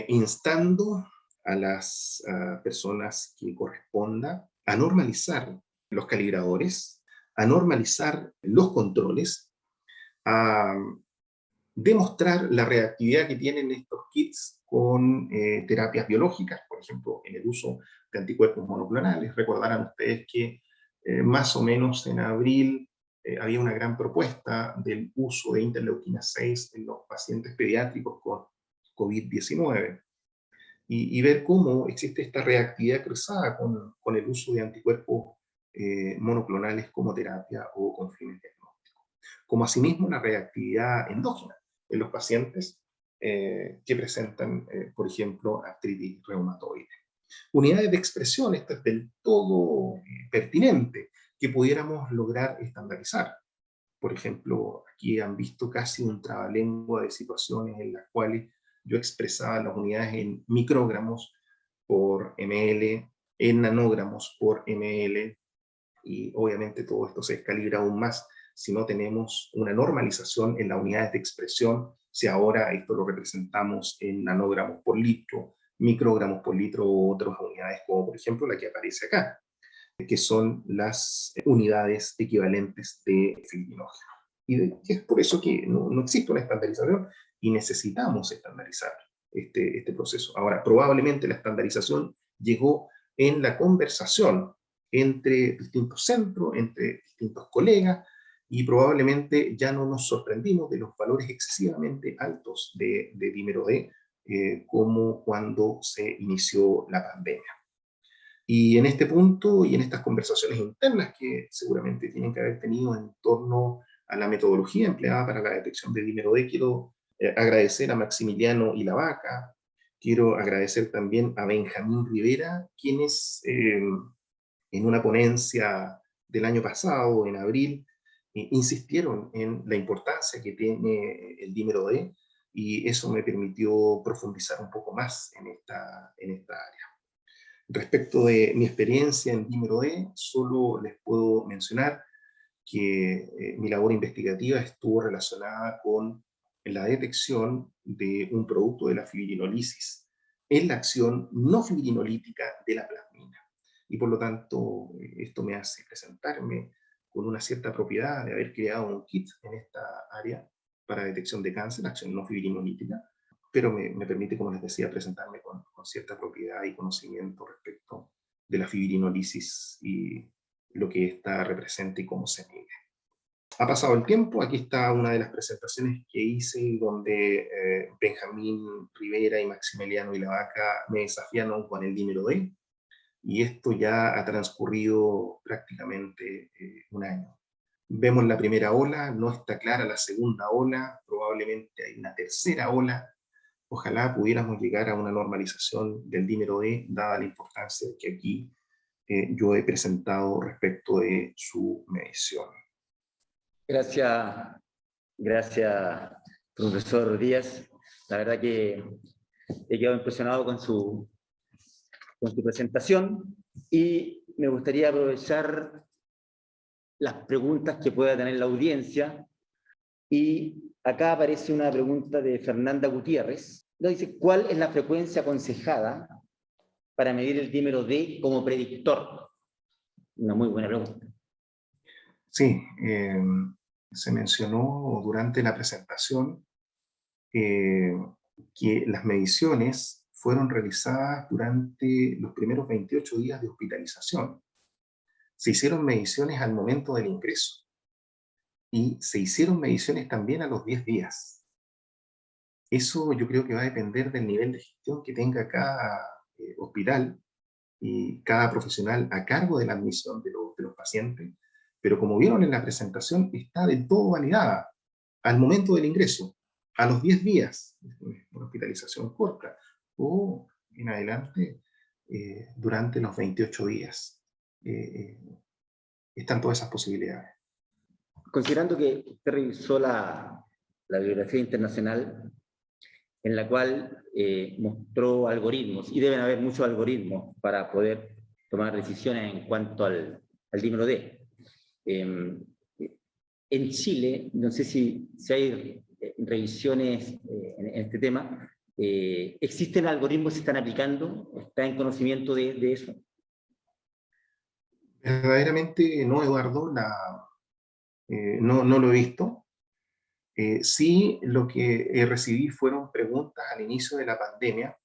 instando a las personas que corresponda a normalizar los calibradores, a normalizar los controles, a demostrar la reactividad que tienen estos kits con terapias biológicas, por ejemplo, en el uso de anticuerpos monoclonales. Recordarán ustedes que más o menos en abril había una gran propuesta del uso de interleuquina 6 en los pacientes pediátricos con COVID-19 y ver cómo existe esta reactividad cruzada con el uso de anticuerpos monoclonales como terapia o con fines diagnósticos. Como asimismo la reactividad endógena en los pacientes que presentan, por ejemplo, artritis reumatoide. Unidades de expresión, esto es del todo pertinente, que pudiéramos lograr estandarizar. Por ejemplo, aquí han visto casi un trabalengua de situaciones en las cuales yo expresaba las unidades en microgramos por ml, en nanogramos por ml, y obviamente todo esto se descalibra aún más si no tenemos una normalización en las unidades de expresión, si ahora esto lo representamos en nanogramos por litro, microgramos por litro u otras unidades, como por ejemplo la que aparece acá, que son las unidades equivalentes de fibrinógeno. Y es por eso que no existe una estandarización y necesitamos estandarizar este proceso. Ahora, probablemente la estandarización llegó en la conversación entre distintos centros, entre distintos colegas, y probablemente ya no nos sorprendimos de los valores excesivamente altos de dímero D, como cuando se inició la pandemia. Y en este punto y en estas conversaciones internas que seguramente tienen que haber tenido en torno a la metodología empleada para la detección de dímero D, quiero agradecer a Maximiliano Ilavaca, quiero agradecer también a Benjamín Rivera, quienes en una ponencia del año pasado, en abril, insistieron en la importancia que tiene el dímero D, y eso me permitió profundizar un poco más en esta área. Respecto de mi experiencia en dímero D, solo les puedo mencionar que mi labor investigativa estuvo relacionada con la detección de un producto de la fibrinolisis en la acción no fibrinolítica de la plasmina. Y por lo tanto, esto me hace presentarme con una cierta propiedad de haber creado un kit en esta área para detección de cáncer, acción no fibrinolítica, pero me permite, como les decía, presentarme con cierta propiedad y conocimiento respecto de la fibrinolisis y lo que ésta representa y cómo se mide. Ha pasado el tiempo, aquí está una de las presentaciones que hice donde Benjamín Rivera y Maximiliano Ilavaca me desafiaron con el dímero D, y esto ya ha transcurrido prácticamente un año. Vemos la primera ola, no está clara la segunda ola, probablemente hay una tercera ola. Ojalá pudiéramos llegar a una normalización del dímero D, dada la importancia que aquí yo he presentado respecto de su medición. Gracias, gracias, profesor Díaz. La verdad que he quedado impresionado con su presentación y me gustaría aprovechar las preguntas que pueda tener la audiencia. Y acá aparece una pregunta de Fernanda Gutiérrez. Dice, ¿cuál es la frecuencia aconsejada para medir el dímero D como predictor? Una muy buena pregunta. Sí, se mencionó durante la presentación que las mediciones fueron realizadas durante los primeros 28 días de hospitalización. Se hicieron mediciones al momento del ingreso y se hicieron mediciones también a los 10 días. Eso yo creo que va a depender del nivel de gestión que tenga cada hospital y cada profesional a cargo de la admisión de los pacientes, pero como vieron en la presentación, está del todo validada al momento del ingreso, a los 10 días, una hospitalización corta, o en adelante durante los 28 días. Están todas esas posibilidades. Considerando que usted revisó la bibliografía internacional, en la cual mostró algoritmos, y deben haber muchos algoritmos para poder tomar decisiones en cuanto al dímero D. En Chile, no sé si hay revisiones en este tema, ¿existen algoritmos que se están aplicando? ¿Está en conocimiento de eso? Verdaderamente no, Eduardo, no lo he visto. Sí, lo que recibí fueron preguntas al inicio de la pandemia,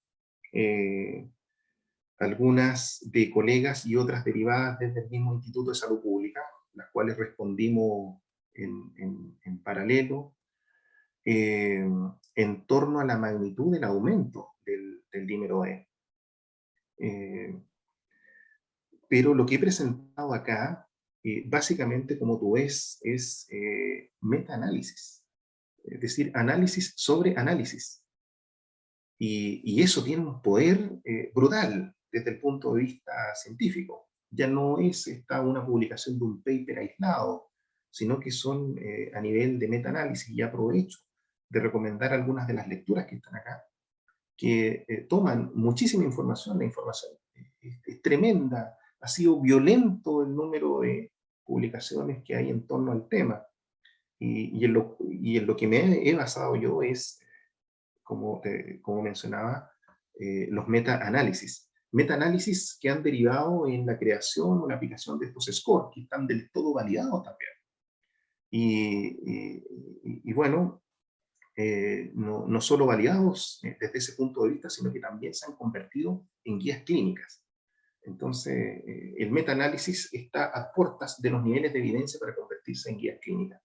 algunas de colegas y otras derivadas desde el mismo Instituto de Salud Pública, las cuales respondimos en paralelo, en torno a la magnitud del aumento del dímero D. Pero lo que he presentado acá, básicamente, como tú ves, es metaanálisis, es decir, análisis sobre análisis. Y eso tiene un poder brutal desde el punto de vista científico. Ya no es una publicación de un paper aislado, sino que son a nivel de metaanálisis, y aprovecho de recomendar algunas de las lecturas que están acá, que toman muchísima información. La información es tremenda, ha sido violento el número de publicaciones que hay en torno al tema, y en lo que me he basado yo es, como mencionaba, los metaanálisis. Metaanálisis que han derivado en la creación o la aplicación de estos scores, que están del todo validados también. Y bueno, no solo validados desde ese punto de vista, sino que también se han convertido en guías clínicas. Entonces, el metaanálisis está a puertas de los niveles de evidencia para convertirse en guías clínicas.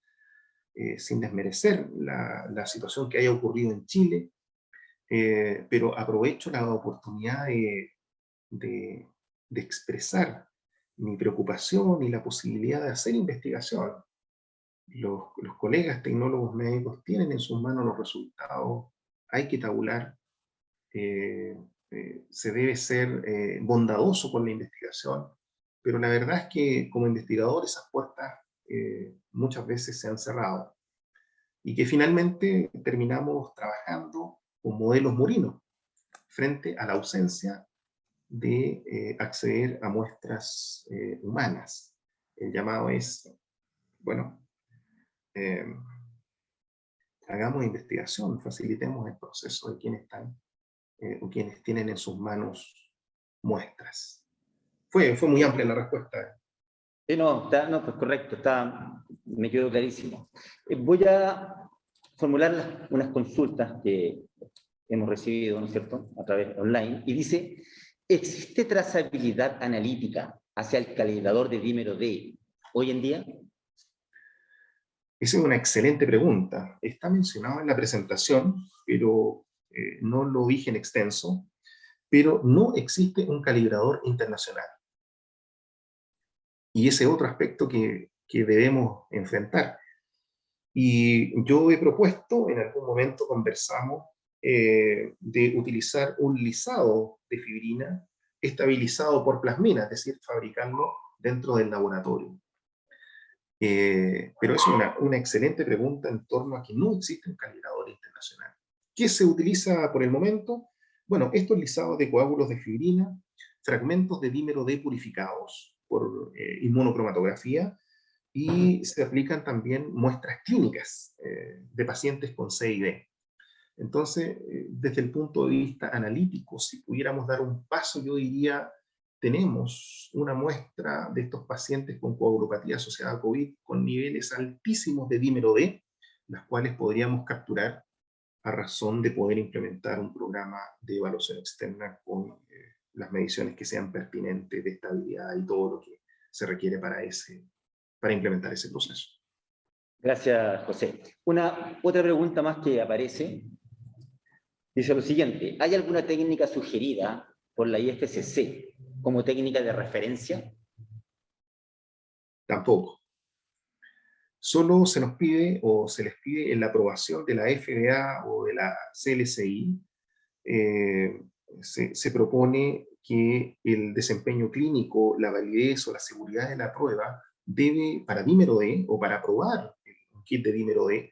Sin desmerecer la situación que haya ocurrido en Chile, pero aprovecho la oportunidad de expresar mi preocupación y la posibilidad de hacer investigación. Los colegas tecnólogos médicos tienen en sus manos los resultados, hay que tabular, se debe ser bondadoso con la investigación, pero la verdad es que como investigador esas puertas muchas veces se han cerrado, y que finalmente terminamos trabajando con modelos murinos frente a la ausencia de acceder a muestras humanas. El llamado es, bueno, hagamos investigación, facilitemos el proceso de quienes están o quienes tienen en sus manos muestras. Fue muy amplia la respuesta. No, pues correcto, me quedó clarísimo. Voy a formular unas consultas que hemos recibido, ¿no es cierto?, a través online, y dice, ¿existe trazabilidad analítica hacia el calibrador de dímero D hoy en día? Esa es una excelente pregunta. Está mencionado en la presentación, pero no lo dije en extenso, pero no existe un calibrador internacional. Y ese otro aspecto que que debemos enfrentar. Y yo he propuesto, en algún momento conversamos, de utilizar un lisado de fibrina estabilizado por plasmina, es decir, fabricarlo dentro del laboratorio. Pero es una excelente pregunta en torno a que no existe un calibrador internacional. ¿Qué se utiliza por el momento? Bueno, estos lisados de coágulos de fibrina, fragmentos de dímero D purificados por inmunocromatografía, y se aplican también muestras clínicas de pacientes con C y D. Entonces, desde el punto de vista analítico, si pudiéramos dar un paso, yo diría, tenemos una muestra de estos pacientes con coagulopatía asociada a COVID con niveles altísimos de dímero D, las cuales podríamos capturar a razón de poder implementar un programa de evaluación externa con las mediciones que sean pertinentes de estabilidad y todo lo que se requiere para implementar ese proceso. Gracias, José. Otra pregunta más que aparece. Dice lo siguiente: ¿hay alguna técnica sugerida por la IFCC como técnica de referencia? Tampoco. Solo se nos pide o se les pide en la aprobación de la FDA o de la CLCI, se propone que el desempeño clínico, la validez o la seguridad de la prueba debe, para dímero D o para aprobar un kit de dímero D,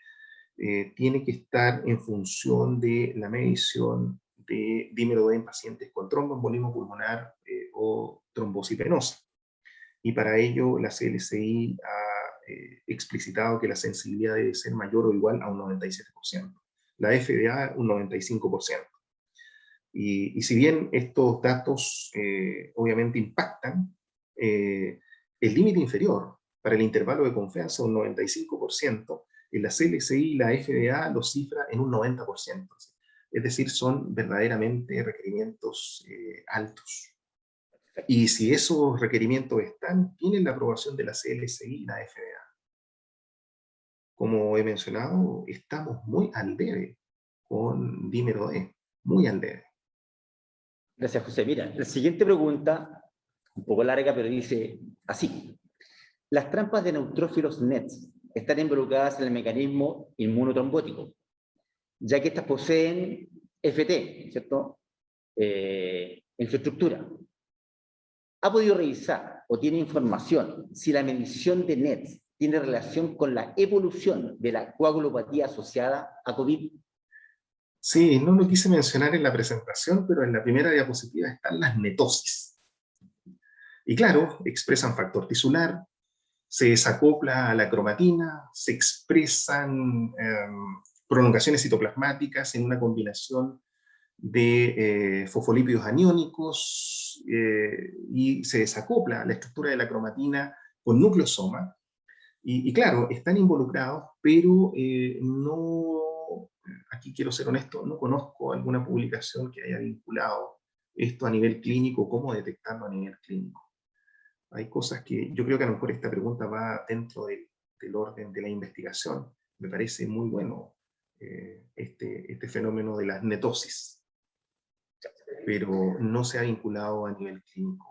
tiene que estar en función de la medición de dímero D en pacientes con tromboembolismo pulmonar o trombosis venosa. Y para ello la CLCI ha explicitado que la sensibilidad debe ser mayor o igual a un 97%. La FDA un 95%. Y si bien estos datos obviamente impactan, el límite inferior para el intervalo de confianza, un 95%, en la CLCI y la FDA lo cifra en un 90%. Es decir, son verdaderamente requerimientos altos. Y si esos requerimientos están, tienen la aprobación de la CLCI y la FDA. Como he mencionado, estamos muy al debe con dímero D, muy al debe. Gracias, José. Mira, la siguiente pregunta, un poco larga, pero dice así: ¿las trampas de neutrófilos NETs están involucradas en el mecanismo inmunotrombótico, ya que estas poseen FT, ¿cierto?, en su estructura? ¿Ha podido revisar o tiene información si la medición de NETs tiene relación con la evolución de la coagulopatía asociada a COVID? Sí, no lo quise mencionar en la presentación, pero en la primera diapositiva están las netosis. Y claro, expresan factor tisular, se desacopla a la cromatina, se expresan prolongaciones citoplasmáticas en una combinación de fosfolípidos aniónicos y se desacopla la estructura de la cromatina con nucleosoma. Y claro, están involucrados, pero no, aquí quiero ser honesto, no conozco alguna publicación que haya vinculado esto a nivel clínico, cómo detectarlo a nivel clínico. Hay cosas que yo creo que a lo mejor esta pregunta va dentro del orden de la investigación. Me parece muy bueno este fenómeno de las netosis, pero no se ha vinculado a nivel clínico.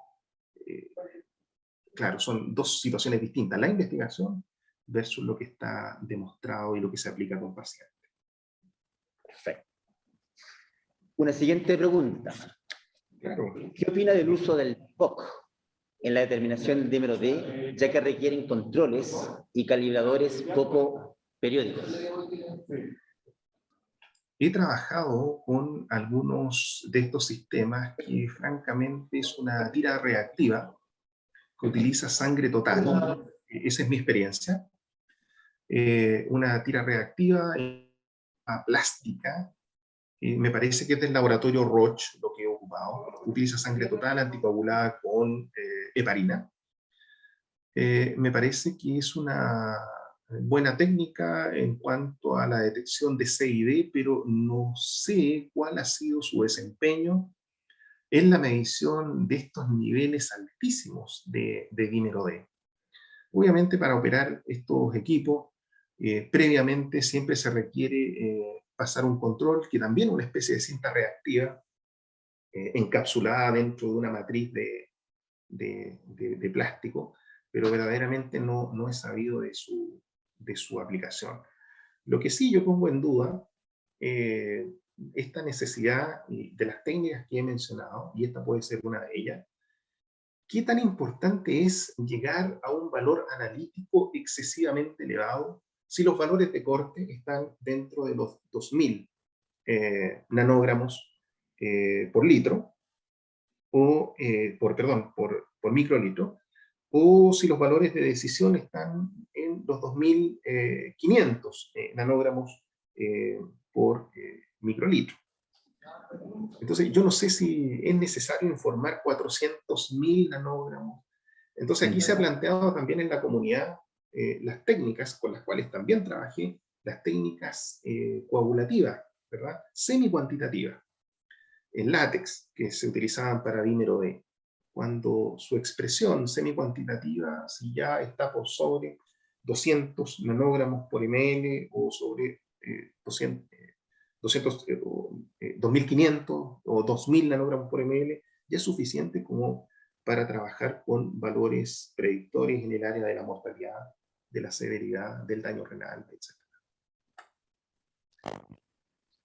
Claro, son dos situaciones distintas, la investigación versus lo que está demostrado y lo que se aplica con pacientes. Perfecto. Una siguiente pregunta. Claro. ¿Qué opina del uso del POC en la determinación del dímero D, ya que requieren controles y calibradores poco periódicos? He trabajado con algunos de estos sistemas que francamente es una tira reactiva que utiliza sangre total. Esa es mi experiencia. Una tira reactiva plástica. Me parece que es del laboratorio Roche lo que he ocupado. Utiliza sangre total anticoagulada con heparina. Me parece que es una buena técnica en cuanto a la detección de C y D, pero no sé cuál ha sido su desempeño en la medición de estos niveles altísimos de dímero D. Obviamente, para operar estos equipos, previamente siempre se requiere pasar un control, que también es una especie de cinta reactiva, encapsulada dentro de una matriz de plástico, pero verdaderamente no he sabido de su aplicación. Lo que sí yo pongo en duda, esta necesidad de las técnicas que he mencionado, y esta puede ser una de ellas, ¿qué tan importante es llegar a un valor analítico excesivamente elevado si los valores de corte están dentro de los 2000 nanogramos por litro, o por microlitro, o si los valores de decisión están en los 2500 nanogramos por microlitro? Entonces, yo no sé si es necesario informar 400.000 nanogramos. Entonces, aquí se ha planteado también en la comunidad las técnicas con las cuales también trabajé, las técnicas coagulativas, ¿verdad? Semi-cuantitativas, en látex, que se utilizaban para dímero D. Cuando su expresión semi-cuantitativa, si ya está por sobre 200 nanogramos por ml o sobre 2500 o 2000 nanogramos por ml, ya es suficiente como para trabajar con valores predictores en el área de la mortalidad, de la severidad, del daño renal, etc.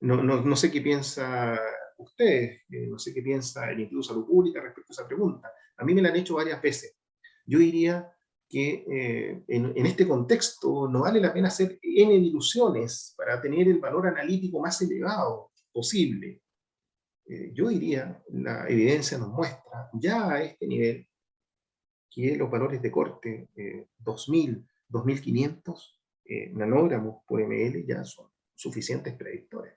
No sé qué piensa usted, no sé qué piensa el Instituto de Salud Pública respecto a esa pregunta. A mí me la han hecho varias veces. Yo diría que en este contexto no vale la pena hacer N diluciones para tener el valor analítico más elevado posible. Yo diría, la evidencia nos muestra ya a este nivel que los valores de corte 2000, 2500 nanogramos por ml ya son suficientes predictores.